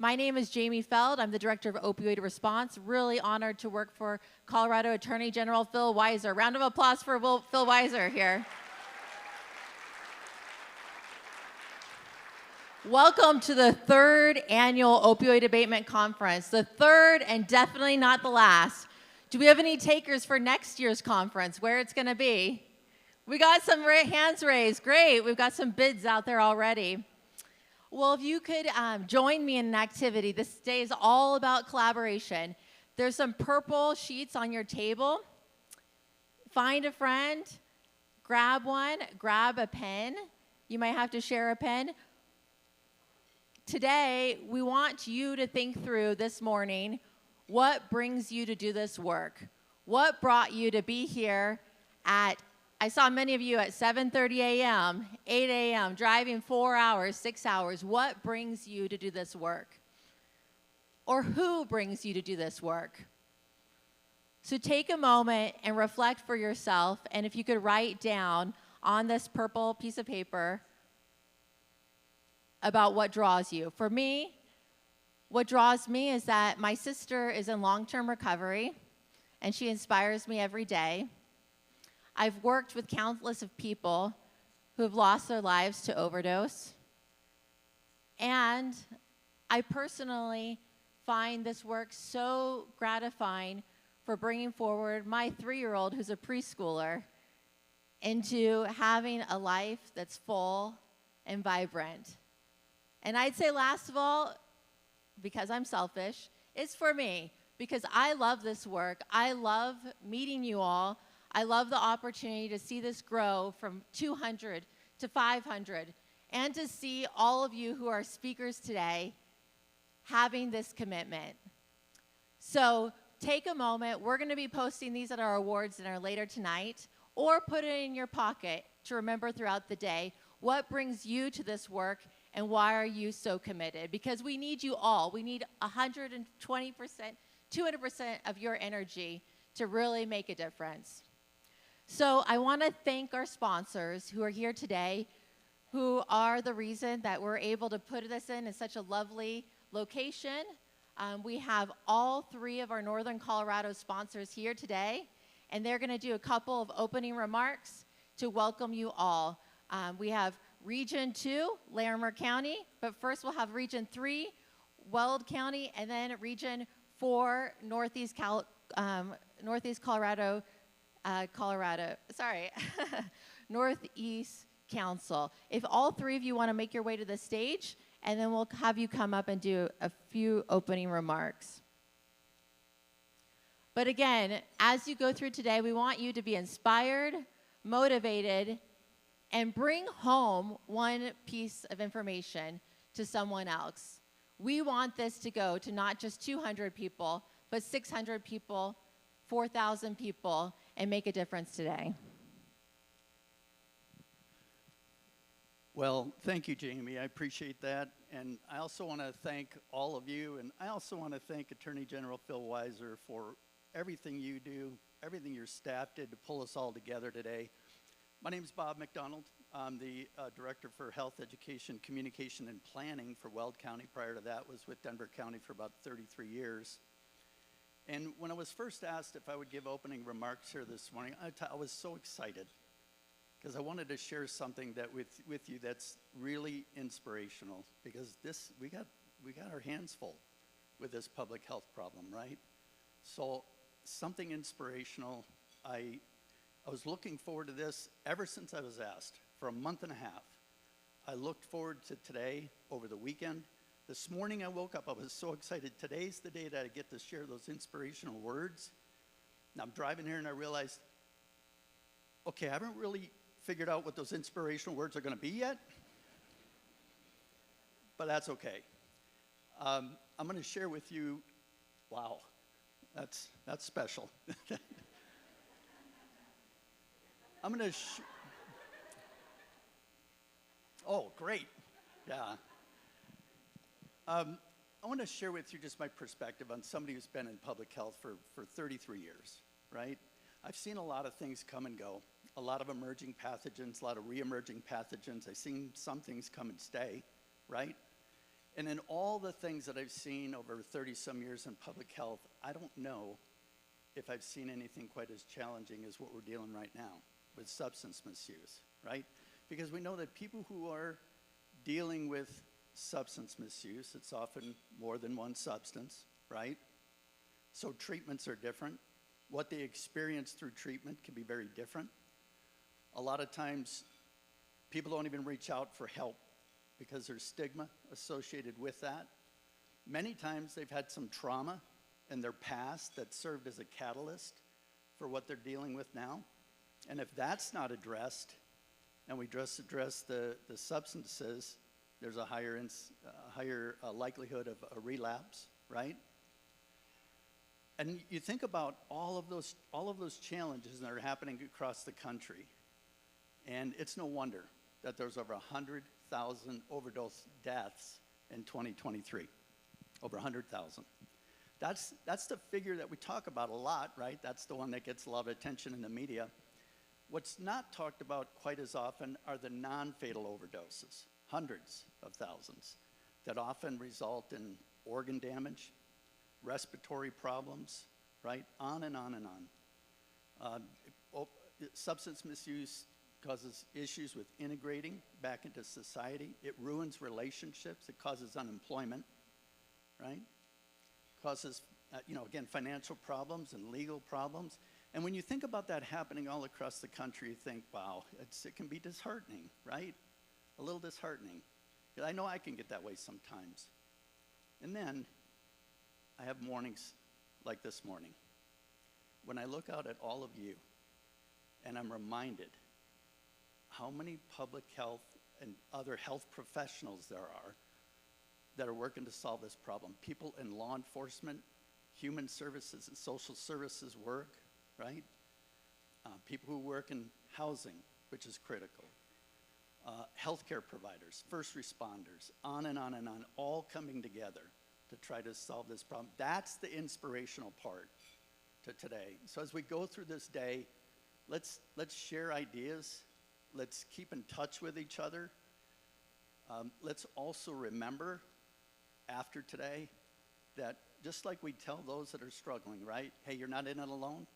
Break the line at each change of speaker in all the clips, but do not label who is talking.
My name is Jamie Feld. I'm the Director of Opioid Response. Really honored to work for Colorado Attorney General Phil Weiser. Round of applause for Phil Weiser here. Welcome to the third annual Opioid Abatement Conference, the third and definitely not the last. Do we have any takers for next year's conference, where it's going to be? We got some hands raised. Great. We've got some bids out there already. Well, if you could join me in an activity, this day is all about collaboration. There's some purple sheets on your table. Find a friend, grab one, grab a pen. You might have to share a pen. Today, we want you to think through this morning, what brings you to do this work? What brought you to be here at, I saw many of you at 7:30 a.m., 8 a.m., driving 4 hours, 6 hours. What brings you to do this work? Or who brings you to do this work? So take a moment and reflect for yourself, and if you could write down on this purple piece of paper about what draws you. For me, what draws me is that my sister is in long-term recovery, and she inspires me every day. I've worked with countless of people who have lost their lives to overdose, and I personally find this work so gratifying for bringing forward my 3-year-old, who's a preschooler, into having a life that's full and vibrant. And I'd say last of all, because I'm selfish, it's for me, because I love this work. I love meeting you all. I love the opportunity to see this grow from 200 to 500, and to see all of you who are speakers today having this commitment. So take a moment. We're going to be posting these at our awards dinner later tonight, or put it in your pocket to remember throughout the day what brings you to this work and why are you so committed? Because we need you all. We need 120%, 200% of your energy to really make a difference. So I want to thank our sponsors who are here today, who are the reason that we're able to put this in such a lovely location. We have all 3 of our Northern Colorado sponsors here today, and they're going to do a couple of opening remarks to welcome you all. We have Region 2, Larimer County, but first we'll have Region 3, Weld County, and then Region 4, Northeast Colorado, Northeast Council. If all 3 of you want to make your way to the stage, and then we'll have you come up and do a few opening remarks. But again, as you go through today, we want you to be inspired, motivated, and bring home one piece of information to someone else. We want this to go to not just 200 people, but 600 people, 4,000 people, and make a difference today.
Well, thank you, Jamie. I appreciate that. And I also want to thank all of you, and I also want to thank Attorney General Phil Weiser for everything you do, everything your staff did to pull us all together today. My name is Bob McDonald. I'm the Director for Health, Education, Communication, and Planning for Weld County. Prior to that, was with Denver County for about 33 years. And when I was first asked if I would give opening remarks here this morning, I was so excited because I wanted to share something that with you that's really inspirational, because we got our hands full with this public health problem, right? So something inspirational. I was looking forward to this ever since I was asked for a month and a half. I looked forward to today over the weekend. This morning I woke up, I was so excited. Today's the day that I get to share those inspirational words. And I'm driving here and I realized, okay, I haven't really figured out what those inspirational words are going to be yet, but that's okay. I'm going to share with you, wow, that's special. I'm going to, oh, great, yeah. I want to share with you just my perspective on somebody who's been in public health for 33 years, right? I've seen a lot of things come and go, a lot of emerging pathogens, a lot of re-emerging pathogens. I've seen some things come and stay, right? And in all the things that I've seen over 30-some years in public health, I don't know if I've seen anything quite as challenging as what we're dealing right now with substance misuse, right? Because we know that people who are dealing with substance misuse, it's often more than one substance, right? So treatments are different. What they experience through treatment can be very different. A lot of times, people don't even reach out for help because there's stigma associated with that. Many times they've had some trauma in their past that served as a catalyst for what they're dealing with now. And if that's not addressed, and we just address the substances, there's a higher likelihood of a relapse, right? And you think about all of those challenges that are happening across the country, and it's no wonder that there's over 100,000 overdose deaths in 2023, over 100,000. That's the figure that we talk about a lot, right? That's the one that gets a lot of attention in the media. What's not talked about quite as often are the non-fatal overdoses, hundreds of thousands, that often result in organ damage, respiratory problems, right? On and on and on. Substance misuse causes issues with integrating back into society. It ruins relationships. It causes unemployment, right? Causes, again, financial problems and legal problems. And when you think about that happening all across the country, you think, wow, it can be disheartening, right? A little disheartening. I know I can get that way sometimes. And then I have mornings like this morning when I look out at all of you and I'm reminded how many public health and other health professionals there are that are working to solve this problem. People in law enforcement, human services and social services work, right? People who work in housing, which is critical. Healthcare providers, first responders, on and on and on, all coming together to try to solve this problem. That's the inspirational part to today. So as we go through this day, let's share ideas. Let's keep in touch with each other. Let's also remember after today that just like we tell those that are struggling, right? Hey, you're not in it alone.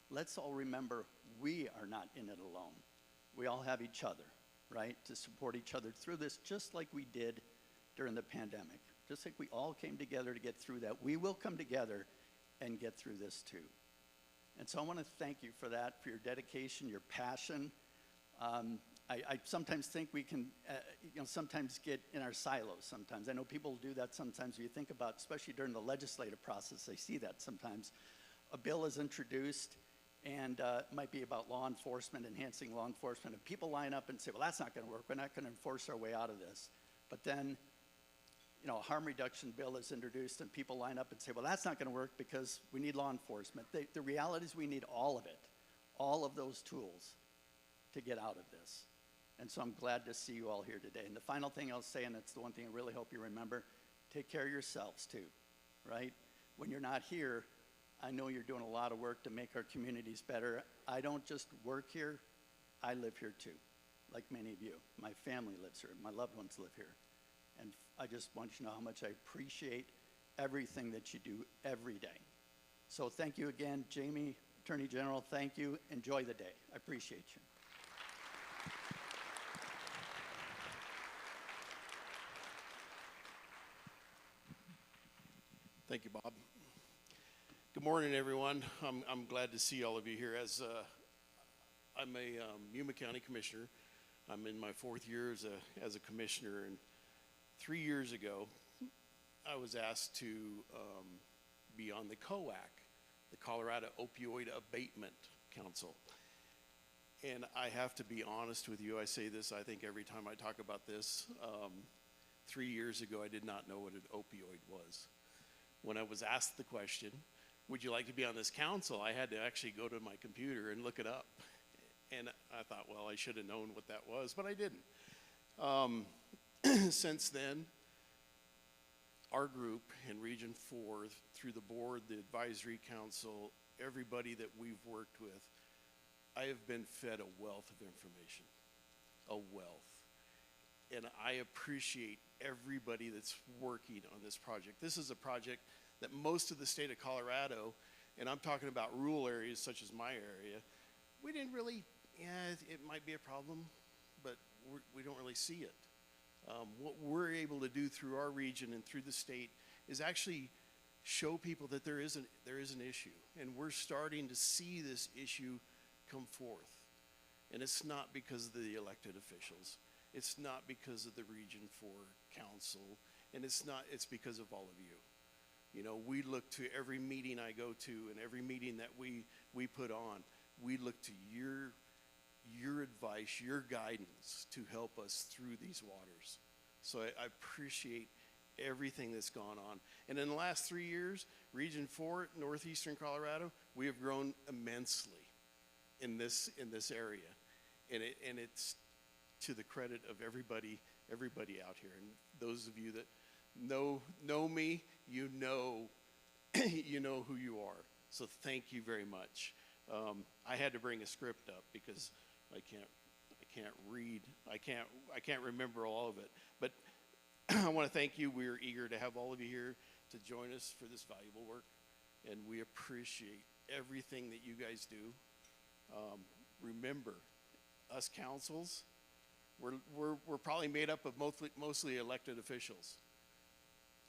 Let's all remember we are not in it alone. We all have each other, right? To support each other through this, just like we did during the pandemic. Just like we all came together to get through that, we will come together and get through this too. And so I want to thank you for that, for your dedication, your passion. I sometimes think we can, sometimes get in our silos sometimes. I know people do that sometimes. When you think about, especially during the legislative process, I see that sometimes. A bill is introduced and it might be about law enforcement, enhancing law enforcement, and people line up and say, well, that's not going to work. We're not going to enforce our way out of this. But then, a harm reduction bill is introduced and people line up and say, well, that's not going to work because we need law enforcement. The reality is we need all of it, all of those tools to get out of this. And so I'm glad to see you all here today. And the final thing I'll say, and it's the one thing I really hope you remember, take care of yourselves too, right? When you're not here, I know you're doing a lot of work to make our communities better. I don't just work here, I live here too, like many of you. My family lives here, my loved ones live here. And I just want you to know how much I appreciate everything that you do every day. So thank you again, Jamie, Attorney General, thank you. Enjoy the day. I appreciate you.
Thank you, Bob. Good morning, everyone. I'm glad to see all of you here. I'm a Yuma County Commissioner. I'm in my 4th year as a commissioner, and 3 years ago, I was asked to be on the COAC, the Colorado Opioid Abatement Council. And I have to be honest with you, I say this, I think every time I talk about this, 3 years ago, I did not know what an opioid was. When I was asked the question, would you like to be on this council, I had to actually go to my computer and look it up. And I thought, well, I should have known what that was, but I didn't. Since then, our group in Region 4, through the board, the advisory council, everybody that we've worked with, I have been fed a wealth of information, a wealth. and I appreciate everybody that's working on this project. This is a project that most of the state of Colorado, and I'm talking about rural areas such as my area, we didn't really, yeah, it might be a problem, but we don't really see it. What we're able to do through our region and through the state is actually show people that there is an issue, and we're starting to see this issue come forth. And it's not because of the elected officials. It's not because of the Region 4 Council, and it's because of all of you. You know, we look to every meeting I go to and every meeting that we put on, we look to your advice, your guidance to help us through these waters. So I appreciate everything that's gone on. And in the last 3 years, Region 4, Northeastern Colorado, we have grown immensely in this area. And it's to the credit of everybody out here. And those of you that know me, you know who you are. So thank you very much. I had to bring a script up because I can't read. I can't remember all of it. But I want to thank you. We're eager to have all of you here to join us for this valuable work, and we appreciate everything that you guys do. Remember, us councils, we're probably made up of mostly elected officials.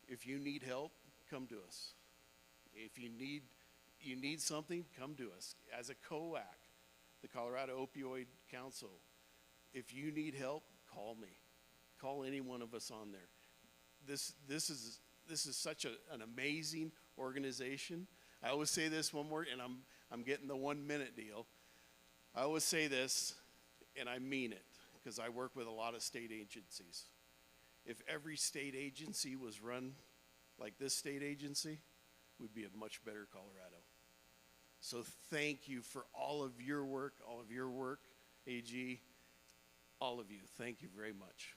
If you need help, come to us. If you need something, come to us. As a COAC, the Colorado Opioid Council, if you need help, call me. Call any one of us on there. This is such an amazing organization. I always say this one more, and I'm getting the 1 minute deal. I always say this, and I mean it, because I work with a lot of state agencies. If every state agency was run like this state agency, we'd be a much better Colorado. So thank you for all of your work, AG, all of you. Thank you very much.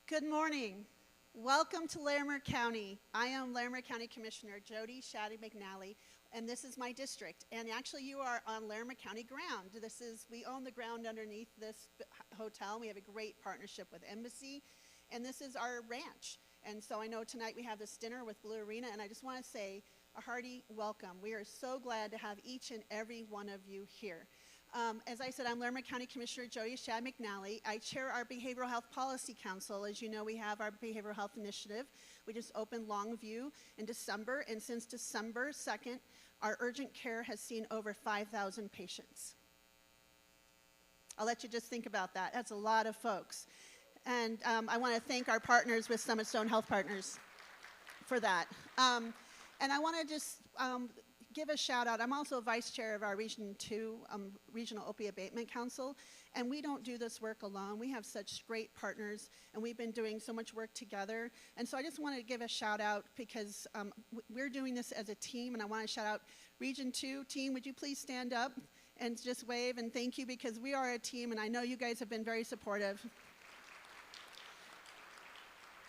Good morning. Welcome to Larimer County. I am Larimer County Commissioner Jody Shaddy McNally, and this is my district. And actually, you are on Larimer County ground. We own the ground underneath this hotel. We have a great partnership with Embassy, and this is our ranch. And so I know tonight we have this dinner with Blue Arena, and I just want to say a hearty welcome. We are so glad to have each and every one of you here. As I said, I'm Larimer County Commissioner Jody Shad McNally. I chair our Behavioral Health Policy Council. As you know, we have our Behavioral Health Initiative. We just opened Longview in December, and since December 2nd, our urgent care has seen over 5,000 patients. I'll let you just think about that. That's a lot of folks. And I want to thank our partners with Summit Stone Health Partners for that. And I want to just give a shout out. I'm also vice chair of our Region 2 Regional Opioid Abatement Council, and we don't do this work alone. We have such great partners, and we've been doing so much work together. And so I just want to give a shout out because we're doing this as a team, and I want to shout out Region 2 team. Would you please stand up and just wave and thank you, because we are a team, and I know you guys have been very supportive.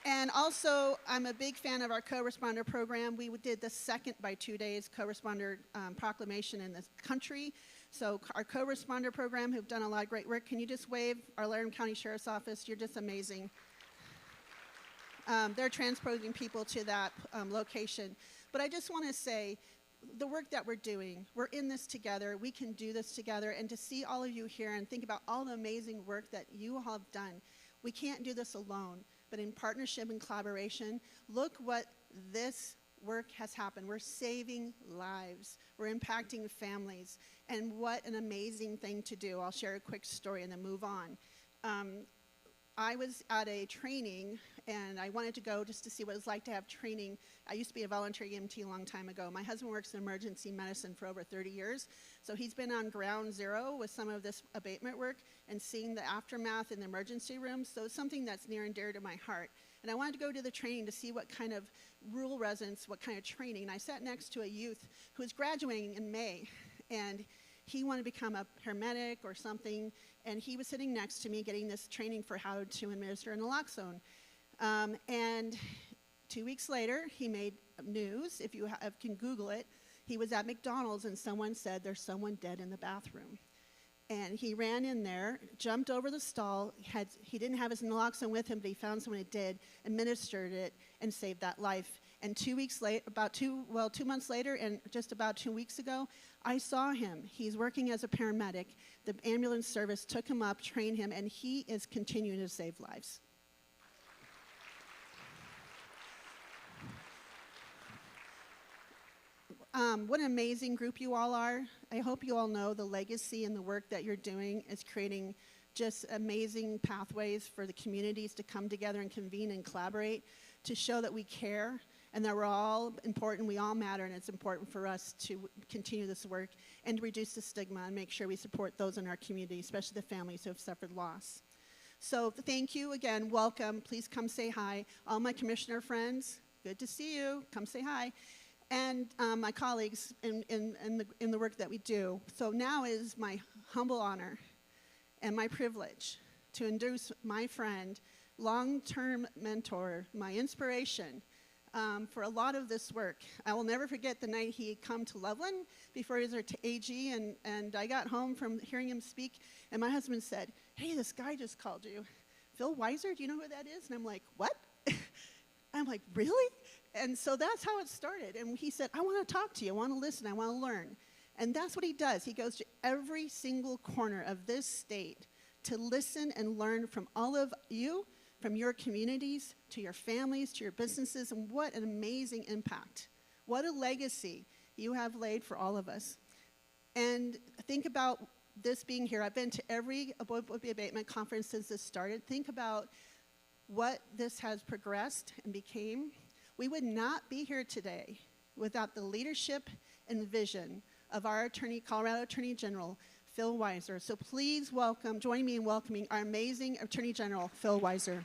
And also, I'm a big fan of our co-responder program. We did the second by 2 days co-responder proclamation in the country. So our co-responder program, who've done a lot of great work, can you just wave? Our Larimer County Sheriff's Office, you're just amazing. They're transporting people to that location. But I just want to say, the work that we're doing, we're in this together, we can do this together, and to see all of you here and think about all the amazing work that you all have done. We can't do this alone, but in partnership and collaboration, look what this work has happened. We're saving lives, we're impacting families, and what an amazing thing to do. I'll share a quick story and then move on. I was at a training, and I wanted to go just to see what it was like to have training. I used to be a volunteer EMT a long time ago. My husband works in emergency medicine for over 30 years, so he's been on ground zero with some of this abatement work and seeing the aftermath in the emergency room, so it's something that's near and dear to my heart. And I wanted to go to the training to see what kind of rural residents, what kind of training. And I sat next to a youth who was graduating in May, and he wanted to become a paramedic or something, and he was sitting next to me getting this training for how to administer naloxone. And 2 weeks later, he made news, if you can Google it. He was at McDonald's and someone said, "There's someone dead in the bathroom." And he ran in there, jumped over the stall. He didn't have his naloxone with him, but he found someone who did, administered it, and saved that life. And 2 weeks later, 2 months later, and just about 2 weeks ago, I saw him. He's working as a paramedic. The ambulance service took him up, trained him, and he is continuing to save lives. What an amazing group you all are. I hope you all know the legacy and the work that you're doing is creating just amazing pathways for the communities to come together and convene and collaborate to show that we care and that we're all important, we all matter, and it's important for us to continue this work and to reduce the stigma and make sure we support those in our community, especially the families who have suffered loss. So thank you again, welcome. Please come say hi. All my commissioner friends, good to see you. Come say hi. And my colleagues in the work that we do. So now is my humble honor and my privilege to introduce my friend, long-term mentor, my inspiration for a lot of this work. I will never forget the night he come to Loveland before he was our AG, and I got home from hearing him speak, and my husband said, "Hey, this guy just called you. Phil Weiser, do you know who that is?" And I'm like, "What?" I'm like, "Really?" And so that's how it started. And he said, "I want to talk to you. I want to listen. I want to learn." And that's what he does. He goes to every single corner of this state to listen and learn from all of you, from your communities, to your families, to your businesses. And what an amazing impact. What a legacy you have laid for all of us. And think about this being here. I've been to every opioid abatement conference since this started. Think about what this has progressed and became. We would not be here today without the leadership and vision of our Colorado Attorney General, Phil Weiser. So please join me in welcoming our amazing Attorney General, Phil Weiser.